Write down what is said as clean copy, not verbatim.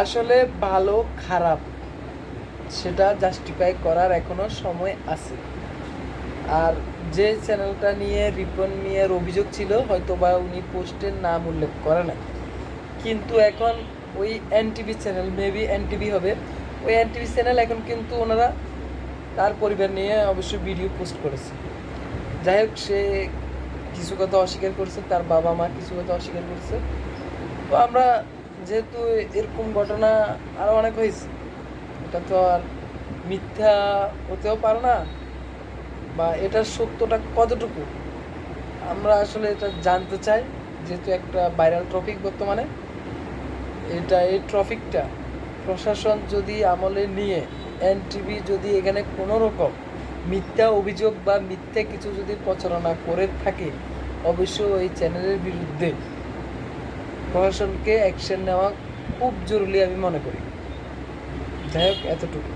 আসলে ভালো খারাপ সেটা জাস্টিফাই করার এখনো সময় আছে। আর যে চ্যানেলটা নিয়ে রিপন মিয়ার অভিযোগ ছিল হয়তো বা উনি পোস্টের নাম উল্লেখ করে নাই, কিন্তু এখন ওই এনটিভি চ্যানেল, মেবি এনটিভি হবে, ওই এনটিভি চ্যানেল এখন কিন্তু ওনারা তার পরিবার নিয়ে অবশ্যই ভিডিও পোস্ট করেছে। যাই হোক, সে কিছু কথা অস্বীকার করছে, তার বাবা মা কিছু কথা অস্বীকার করছে। তো আমরা যেহেতু এরকম ঘটনা আরও অনেক হয়েছে, এটা তো আর মিথ্যা হতেও পারে না, বা এটার সত্যটা কতটুকু আমরা আসলে এটা জানতে চাই। যেহেতু একটা ভাইরাল টপিক বর্তমানে, এই টপিকটা প্রশাসন যদি আমলে নিয়ে এনটিভি যদি এখানে কোনো রকম মিথ্যা অভিযোগ বা মিথ্যা কিছু যদি প্রচারণা করে থাকে, অবশ্যই ওই চ্যানেলের বিরুদ্ধে প্রশাসনকে অ্যাকশন নেওয়া খুব জরুরি আমি মনে করি। যাই হোক, এতটুকু।